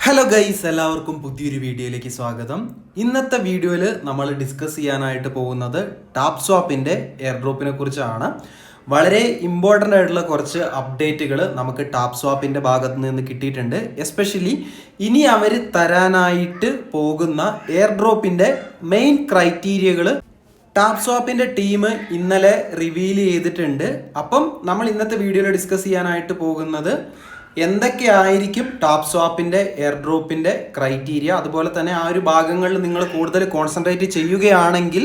Hello guys, എല്ലാവർക്കും പുതിയൊരു വീഡിയോയിലേക്ക് സ്വാഗതം. ഇന്നത്തെ വീഡിയോയിൽ സ്വാഗതം. ഇന്നത്തെ വീഡിയോയിൽ നമ്മൾ ഡിസ്കസ് ചെയ്യാനായിട്ട് പോകുന്നത് ടാപ്പ് സ്വാപ്പിൻ്റെ എയർ ഡ്രോപ്പിനെ കുറിച്ചാണ്. വളരെ ഇമ്പോർട്ടൻ്റ് ആയിട്ടുള്ള കുറച്ച് അപ്ഡേറ്റുകൾ നമുക്ക് ടാപ്പ് സ്വാപ്പിൻ്റെ ഭാഗത്ത് നിന്ന് കിട്ടിയിട്ടുണ്ട്. എസ്പെഷ്യലി ഇനി അവർ തരാനായിട്ട് പോകുന്ന എയർ ഡ്രോപ്പിൻ്റെ മെയിൻ ക്രൈറ്റീരിയകൾ ടാപ്പ് സ്വാപ്പിൻ്റെ ടീം ഇന്നലെ റിവീൽ ചെയ്തിട്ടുണ്ട്. അപ്പം നമ്മൾ ഇന്നത്തെ വീഡിയോയിൽ ഡിസ്കസ് ചെയ്യാനായിട്ട് പോകുന്നത് എന്തൊക്കെയായിരിക്കും ടാപ്പ് സ്വാപ്പിൻ്റെ എയർ ഡ്രോപ്പിൻ്റെ ക്രൈറ്റീരിയ, അതുപോലെ തന്നെ ആ ഒരു ഭാഗങ്ങളിൽ നിങ്ങൾ കൂടുതൽ കോൺസെൻട്രേറ്റ് ചെയ്യുകയാണെങ്കിൽ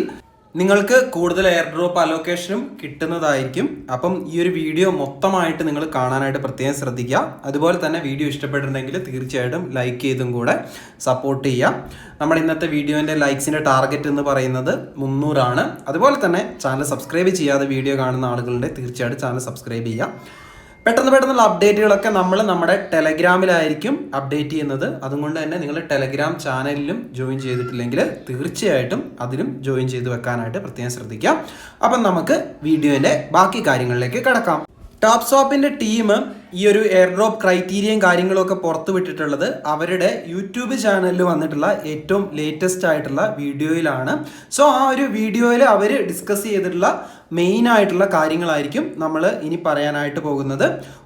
നിങ്ങൾക്ക് കൂടുതൽ എയർ ഡ്രോപ്പ് അലോക്കേഷനും കിട്ടുന്നതായിരിക്കും. അപ്പം ഈ ഒരു വീഡിയോ മൊത്തമായിട്ട് നിങ്ങൾ കാണാനായിട്ട് പ്രത്യേകം ശ്രദ്ധിക്കുക. അതുപോലെ തന്നെ വീഡിയോ ഇഷ്ടപ്പെട്ടിട്ടുണ്ടെങ്കിൽ തീർച്ചയായിട്ടും ലൈക്ക് ചെയ്തും കൂടെ സപ്പോർട്ട് ചെയ്യുക. നമ്മുടെ ഇന്നത്തെ വീഡിയോൻ്റെ ലൈക്സിൻ്റെ ടാർഗറ്റ് എന്ന് പറയുന്നത് 300 ആണ്. അതുപോലെ തന്നെ ചാനൽ സബ്സ്ക്രൈബ് ചെയ്യാതെ വീഡിയോ കാണുന്ന ആളുകളുടെ തീർച്ചയായിട്ടും ചാനൽ സബ്സ്ക്രൈബ് ചെയ്യുക. പെട്ടെന്നുള്ള അപ്ഡേറ്റുകളൊക്കെ നമ്മൾ നമ്മുടെ ടെലഗ്രാമിലായിരിക്കും അപ്ഡേറ്റ് ചെയ്യുന്നത്. അതുകൊണ്ട് തന്നെ നിങ്ങൾ ടെലഗ്രാം ചാനലിലും ജോയിൻ ചെയ്തിട്ടില്ലെങ്കിൽ തീർച്ചയായിട്ടും അതിലും ജോയിൻ ചെയ്ത് വെക്കാനായിട്ട് പ്രത്യേകം ശ്രദ്ധിക്കാം. അപ്പം നമുക്ക് വീഡിയോയിലെ ബാക്കി കാര്യങ്ങളിലേക്ക് കടക്കാം. ടാപ്പ് സ്വാപ്പിൻ്റെ ടീം ഈ ഒരു എയർ ഡ്രോപ്പ് ക്രൈറ്റീരിയയും കാര്യങ്ങളൊക്കെ പുറത്തു വിട്ടിട്ടുള്ളത് അവരുടെ യൂട്യൂബ് ചാനലിൽ വന്നിട്ടുള്ള ഏറ്റവും ലേറ്റസ്റ്റ് ആയിട്ടുള്ള വീഡിയോയിലാണ്. സോ ആ ഒരു വീഡിയോയിൽ അവർ ഡിസ്കസ് ചെയ്തിട്ടുള്ള മെയിൻ ആയിട്ടുള്ള കാര്യങ്ങളായിരിക്കും നമ്മൾ ഇനി പറയാനായിട്ട് പോകുന്നത്.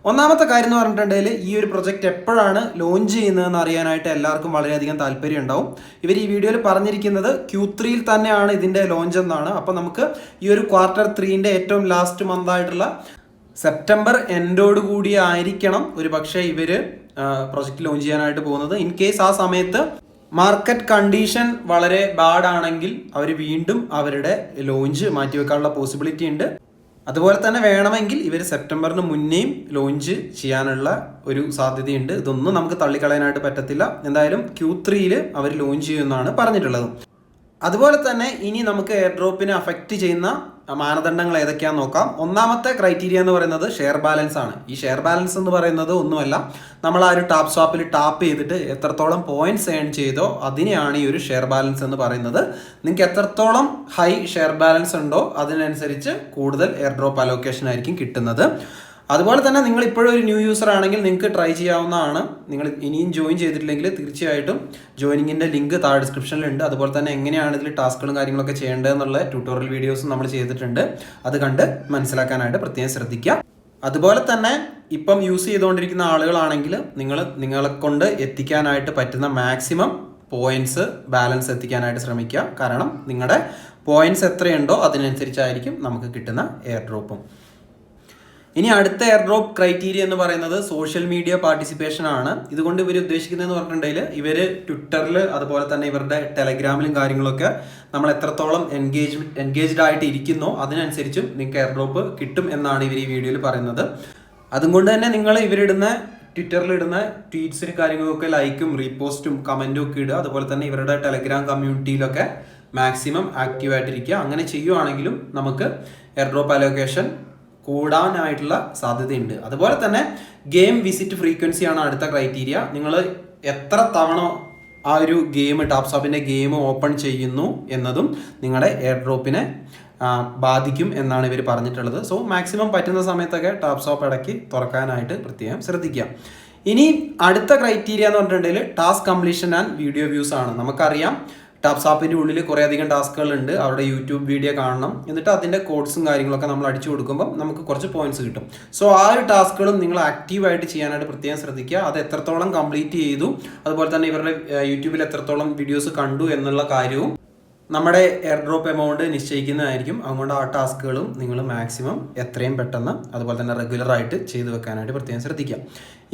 ഒന്നാമത്തെ കാര്യം എന്ന് പറഞ്ഞിട്ടുണ്ടെങ്കിൽ ഈ ഒരു പ്രൊജക്റ്റ് എപ്പോഴാണ് ലോഞ്ച് ചെയ്യുന്നതെന്ന് അറിയാനായിട്ട് എല്ലാവർക്കും വളരെയധികം താല്പര്യം ഉണ്ടാവും. ഇവർ ഈ വീഡിയോയിൽ പറഞ്ഞിരിക്കുന്നത് Q3 തന്നെയാണ് ഇതിൻ്റെ ലോഞ്ച് എന്നാണ്. അപ്പോൾ നമുക്ക് ഈ ഒരു Q3 ഏറ്റവും ലാസ്റ്റ് മന്ത് ആയിട്ടുള്ള സെപ്റ്റംബർ എൻഡോട് കൂടി ആയിരിക്കണം ഒരു പക്ഷേ ഇവർ പ്രൊജക്റ്റ് ലോഞ്ച് ചെയ്യാനായിട്ട് പോകുന്നത്. ഇൻ കേസ് ആ സമയത്ത് മാർക്കറ്റ് കണ്ടീഷൻ വളരെ ബാഡ് ആണെങ്കിൽ അവർ വീണ്ടും അവരുടെ ലോഞ്ച് മാറ്റിവെക്കാനുള്ള പോസിബിലിറ്റി ഉണ്ട്. അതുപോലെ തന്നെ വേണമെങ്കിൽ ഇവർ സെപ്റ്റംബറിന് മുന്നേയും ലോഞ്ച് ചെയ്യാനുള്ള ഒരു സാധ്യതയുണ്ട്. ഇതൊന്നും നമുക്ക് തള്ളിക്കളയാനായിട്ട് പറ്റത്തില്ല. എന്തായാലും Q3 അവർ ലോഞ്ച് ചെയ്യുമെന്നാണ് പറഞ്ഞിട്ടുള്ളത്. അതുപോലെ തന്നെ ഇനി നമുക്ക് എയർ ഡ്രോപ്പിനെ അഫക്റ്റ് ചെയ്യുന്ന മാനദണ്ഡങ്ങൾ ഏതൊക്കെയാണെന്ന് നോക്കാം. ഒന്നാമത്തെ ക്രൈറ്റീരിയ എന്ന് പറയുന്നത് ഷെയർ ബാലൻസ് ആണ്. ഈ ഷെയർ ബാലൻസ് എന്ന് പറയുന്നത് ഒന്നുമല്ല, നമ്മൾ ആ ഒരു ടാപ്പ് സ്വാപ്പിൽ ടാപ്പ് ചെയ്തിട്ട് എത്രത്തോളം പോയിന്റ്സ് ഏൺ ചെയ്തോ അതിനെയാണ് ഈ ഒരു ഷെയർ ബാലൻസ് എന്ന് പറയുന്നത്. നിങ്ങൾക്ക് എത്രത്തോളം ഹൈ ഷെയർ ബാലൻസ് ഉണ്ടോ അതിനനുസരിച്ച് കൂടുതൽ എയർ ഡ്രോപ്പ് അലോക്കേഷൻ ആയിരിക്കും കിട്ടുന്നത്. അതുപോലെ തന്നെ നിങ്ങൾ ഇപ്പോഴും ഒരു ന്യൂ യൂസർ ആണെങ്കിൽ നിങ്ങൾക്ക് ട്രൈ ചെയ്യാവുന്നതാണ്. നിങ്ങൾ ഇനിയും ജോയിൻ ചെയ്തിട്ടില്ലെങ്കിൽ തീർച്ചയായിട്ടും ജോയിനിങ്ങിൻ്റെ ലിങ്ക് താഴെ ഡിസ്ക്രിപ്ഷനിലുണ്ട്. അതുപോലെ തന്നെ എങ്ങനെയാണ് ഇതിൽ ടാസ്കുകളും കാര്യങ്ങളൊക്കെ ചെയ്യേണ്ടതെന്നുള്ള ട്യൂട്ടോറിയൽ വീഡിയോസും നമ്മൾ ചെയ്തിട്ടുണ്ട്. അത് കണ്ട് മനസ്സിലാക്കാനായിട്ട് പ്രത്യേകം ശ്രദ്ധിക്കുക. അതുപോലെ തന്നെ ഇപ്പം യൂസ് ചെയ്തുകൊണ്ടിരിക്കുന്ന ആളുകളാണെങ്കിൽ നിങ്ങളെ കൊണ്ട് എത്തിക്കാനായിട്ട് പറ്റുന്ന മാക്സിമം പോയിന്റ്സ് ബാലൻസ് എത്തിക്കാനായിട്ട് ശ്രമിക്കുക. കാരണം നിങ്ങളുടെ പോയിന്റ്സ് എത്രയുണ്ടോ അതിനനുസരിച്ചായിരിക്കും നമുക്ക് കിട്ടുന്ന എയർ ഡ്രോപ്പും. ഇനി അടുത്ത എയർ ഡ്രോപ്പ് ക്രൈറ്റീരിയ എന്ന് പറയുന്നത് സോഷ്യൽ മീഡിയ പാർട്ടിസിപ്പേഷൻ ആണ്. ഇതുകൊണ്ട് ഇവർ ഉദ്ദേശിക്കുന്നതെന്ന് പറഞ്ഞിട്ടുണ്ടെങ്കിൽ ഇവർ ട്വിറ്ററിൽ അതുപോലെ തന്നെ ഇവരുടെ ടെലഗ്രാമിലും കാര്യങ്ങളൊക്കെ നമ്മൾ എത്രത്തോളം എൻഗേജ്ഡ് ആയിട്ട് ഇരിക്കുന്നോ അതിനനുസരിച്ചും നിങ്ങൾക്ക് എയർ ഡ്രോപ്പ് കിട്ടും എന്നാണ് ഇവർ ഈ വീഡിയോയിൽ പറയുന്നത്. അതുകൊണ്ട് തന്നെ നിങ്ങൾ ഇവരിടുന്ന ട്വിറ്ററിലിടുന്ന ട്വീറ്റ്സിന് കാര്യങ്ങളൊക്കെ ലൈക്കും റീപോസ്റ്റും കമൻറ്റും ഒക്കെ ഇടുക. അതുപോലെ തന്നെ ഇവരുടെ ടെലഗ്രാം കമ്മ്യൂണിറ്റിയിലൊക്കെ മാക്സിമം ആക്റ്റീവായിട്ടിരിക്കുക. അങ്ങനെ ചെയ്യുവാണെങ്കിലും നമുക്ക് എയർ ഡ്രോപ്പ് അലോക്കേഷൻ കൂടാനായിട്ടുള്ള സാധ്യതയുണ്ട്. അതുപോലെ തന്നെ ഗെയിം വിസിറ്റ് ഫ്രീക്വൻസി ആണ് അടുത്ത ക്രൈറ്റീരിയ. നിങ്ങൾ എത്ര തവണ ആ ഒരു ഗെയിം ടാപ്പ് സ്വാപ്പിൻ്റെ ഗെയിം ഓപ്പൺ ചെയ്യുന്നു എന്നതും നിങ്ങളുടെ എയർ ഡ്രോപ്പിനെ ബാധിക്കും എന്നാണ് ഇവർ പറഞ്ഞിട്ടുള്ളത്. സോ മാക്സിമം പറ്റുന്ന സമയത്തൊക്കെ ടാപ്പ് സ്വാപ്പ് ഇടയ്ക്ക് തുറക്കാനായിട്ട് പ്രത്യേകം ശ്രദ്ധിക്കുക. ഇനി അടുത്ത ക്രൈറ്റീരിയ എന്ന് പറഞ്ഞിട്ടുണ്ടെങ്കിൽ task completion and video views ആണ്. നമുക്കറിയാം ടാപ്പ് സ്വാപ്പിൻ്റെ ഉള്ളിൽ കുറേ അധികം ടാസ്കുകളുണ്ട്. അവരുടെ യൂട്യൂബ് വീഡിയോ കാണണം, എന്നിട്ട് അതിൻ്റെ കോഡ്സും കാര്യങ്ങളൊക്കെ നമ്മൾ അടിച്ചു കൊടുക്കുമ്പോൾ നമുക്ക് കുറച്ച് പോയിന്റ്സ് കിട്ടും. സോ ആ ഒരു ടാസ്കുകളും നിങ്ങൾ ആക്റ്റീവായിട്ട് ചെയ്യാനായിട്ട് പ്രത്യേകം ശ്രദ്ധിക്കുക. അത് എത്രത്തോളം കംപ്ലീറ്റ് ചെയ്തു, അതുപോലെ തന്നെ ഇവരുടെ യൂട്യൂബിൽ എത്രത്തോളം വീഡിയോസ് കണ്ടു എന്നുള്ള കാര്യവും നമ്മുടെ എയർ ഡ്രോപ്പ് എമൗണ്ട് നിശ്ചയിക്കുന്നതായിരിക്കും. അതുകൊണ്ട് ആ ടാസ്കുകളും നിങ്ങൾ മാക്സിമം എത്രയും പെട്ടെന്ന് അതുപോലെ തന്നെ റെഗുലറായിട്ട് ചെയ്തു വെക്കാനായിട്ട് പ്രത്യേകം ശ്രദ്ധിക്കുക.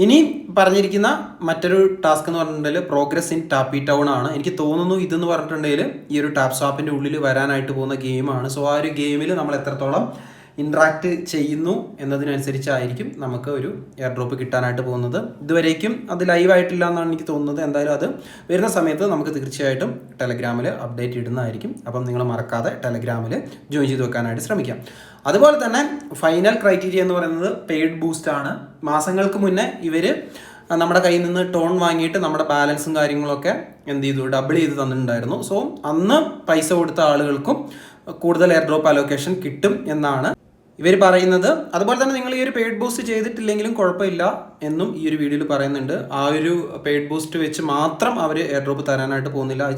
ഇനി പറഞ്ഞിരിക്കുന്ന മറ്റൊരു ടാസ്ക് എന്ന് പറഞ്ഞിട്ടുണ്ടെങ്കിൽ പ്രോഗ്രസ് ഇൻ ടാപ്പി ടൗൺ ആണ്. എനിക്ക് തോന്നുന്നു ഇതെന്ന് പറഞ്ഞിട്ടുണ്ടെങ്കിൽ ഈ ഒരു ടാപ്പ് സ്വാപ്പിൻ്റെ ഉള്ളിൽ വരാനായിട്ട് പോകുന്ന ഗെയിമാണ്. സോ ആ ഒരു ഗെയിമിൽ നമ്മൾ എത്രത്തോളം ഇൻട്രാക്ട് ചെയ്യുന്നു എന്നതിനനുസരിച്ചായിരിക്കും നമുക്ക് ഒരു എയർ ഡ്രോപ്പ് കിട്ടാനായിട്ട് പോകുന്നത്. ഇതുവരേക്കും അത് ലൈവായിട്ടില്ല എന്നാണ് എനിക്ക് തോന്നുന്നത്. എന്തായാലും അത് വരുന്ന സമയത്ത് നമുക്ക് തീർച്ചയായിട്ടും ടെലഗ്രാമിൽ അപ്ഡേറ്റ് ഇടുന്നതായിരിക്കും. അപ്പം നിങ്ങൾ മറക്കാതെ ടെലഗ്രാമിൽ ജോയിൻ ചെയ്ത് വെക്കാനായിട്ട് ശ്രമിക്കാം. അതുപോലെ തന്നെ ഫൈനൽ ക്രൈറ്റീരിയ എന്ന് പറയുന്നത് പെയ്ഡ് ബൂസ്റ്റ് ആണ്. മാസങ്ങൾക്ക് മുന്നേ ഇവർ നമ്മുടെ കയ്യിൽ നിന്ന് ടോൺ വാങ്ങിയിട്ട് നമ്മുടെ ബാലൻസും കാര്യങ്ങളൊക്കെ എന്ത് ചെയ്തു, ഡബിൾ ചെയ്ത് തന്നിട്ടുണ്ടായിരുന്നു. സോ അന്ന് പൈസ കൊടുത്ത ആളുകൾക്കും കൂടുതൽ എയർ ഡ്രോപ്പ് അലോക്കേഷൻ കിട്ടും എന്നാണ് ഇവർ പറയുന്നത്. അതുപോലെ തന്നെ നിങ്ങൾ ഈ ഒരു പെയ്ഡ് ബൂസ്റ്റ് ചെയ്തിട്ടില്ലെങ്കിലും കുഴപ്പമില്ല. എന്നും ഈ ഒരു വീഡിയോയിൽ പറയുന്നുണ്ട്. ആ ഒരു പെയ്ഡ് ബൂസ്റ്റ് വെച്ച് മാത്രം അവർ എയർ ഡ്രോപ്പ് തരാനായിട്ട് പോകുന്നില്ല. അത്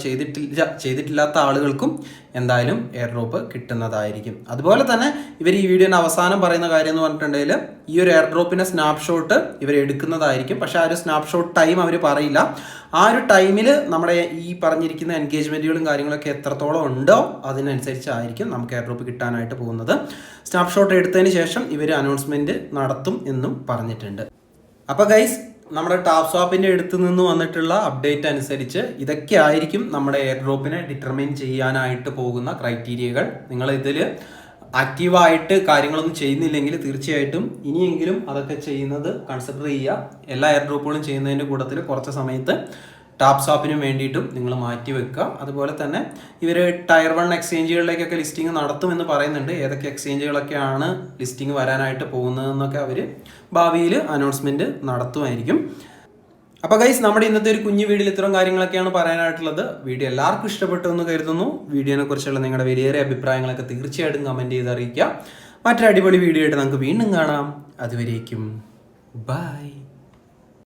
ചെയ്തിട്ടില്ലാത്ത ആളുകൾക്കും എന്തായാലും എയർ ഡ്രോപ്പ് കിട്ടുന്നതായിരിക്കും. അതുപോലെ തന്നെ ഇവർ ഈ വീഡിയോയുടെ അവസാനം പറയുന്ന കാര്യം എന്ന് പറഞ്ഞിട്ടുണ്ടെങ്കിൽ ഈ ഒരു എയർ ഡ്രോപ്പിൻ്റെ സ്നാപ്ഷോട്ട് ഇവർ എടുക്കുന്നതായിരിക്കും. പക്ഷേ ആ ഒരു സ്നാപ്ഷോട്ട് ടൈം അവർ പറയില്ല. ആ ഒരു ടൈമിൽ നമ്മുടെ ഈ പറഞ്ഞിരിക്കുന്ന എൻഗേജ്മെൻറ്റുകളും കാര്യങ്ങളൊക്കെ എത്രത്തോളം ഉണ്ടോ അതിനനുസരിച്ചായിരിക്കും നമുക്ക് എയർ ഡ്രോപ്പ് കിട്ടാനായിട്ട് പോകുന്നത്. സ്നാപ്ഷോട്ട് എടുത്തതിന് ശേഷം ഇവർ അനൗൺസ്മെൻറ്റ് നടത്തും എന്നും പറഞ്ഞിട്ടുണ്ട്. അപ്പോൾ ഗൈസ്, നമ്മുടെ ടാപ്പ് സ്വാപ്പിൻ്റെ അടുത്ത് നിന്ന് വന്നിട്ടുള്ള അപ്ഡേറ്റ് അനുസരിച്ച് ഇതൊക്കെ ആയിരിക്കും നമ്മുടെ എയർ ഡ്രോപ്പിനെ ഡിറ്റർമൈൻ ചെയ്യാനായിട്ട് പോകുന്ന ക്രൈറ്റീരിയകൾ. നിങ്ങൾ ഇതിൽ ആക്റ്റീവായിട്ട് കാര്യങ്ങളൊന്നും ചെയ്യുന്നില്ലെങ്കിൽ തീർച്ചയായിട്ടും ഇനിയെങ്കിലും അതൊക്കെ ചെയ്യുന്നത് കൺസിഡർ ചെയ്യുക. എല്ലാ എയർ ഡ്രോപ്പുകളും ചെയ്യുന്നതിൻ്റെ കൂട്ടത്തിൽ കുറച്ച് സമയത്ത് ടാപ്പ് സ്വാപ്പിന് വേണ്ടിയിട്ടും നിങ്ങൾ മാറ്റി വെക്കുക. അതുപോലെ തന്നെ ഇവർ ടയർ 1 എക്സ്ചേഞ്ചുകളിലേക്കൊക്കെ ലിസ്റ്റിംഗ് നടത്തുമെന്ന് പറയുന്നുണ്ട്. ഏതൊക്കെ എക്സ്ചേഞ്ചുകളൊക്കെയാണ് ലിസ്റ്റിംഗ് വരാനായിട്ട് പോകുന്നതെന്നൊക്കെ അവർ ഭാവിയിൽ അനൗൺസ്മെൻറ്റ് നടത്തുമായിരിക്കും. അപ്പോൾ ഗൈസ്, നമ്മുടെ ഇന്നത്തെ ഒരു കുഞ്ഞു വീഡിയോയിൽ ഇത്തരം കാര്യങ്ങളൊക്കെയാണ് പറയാനായിട്ടുള്ളത്. വീഡിയോ എല്ലാവർക്കും ഇഷ്ടപ്പെട്ടു എന്ന് കരുതുന്നു. വീഡിയോനെ കുറിച്ചുള്ള നിങ്ങളുടെ വലിയേറെ അഭിപ്രായങ്ങളൊക്കെ തീർച്ചയായിട്ടും കമൻറ്റ് ചെയ്ത് അറിയിക്കുക. മറ്റൊരു അടിപൊളി വീഡിയോ ആയിട്ട് നമുക്ക് വീണ്ടും കാണാം. അതുവരേക്കും ബൈ.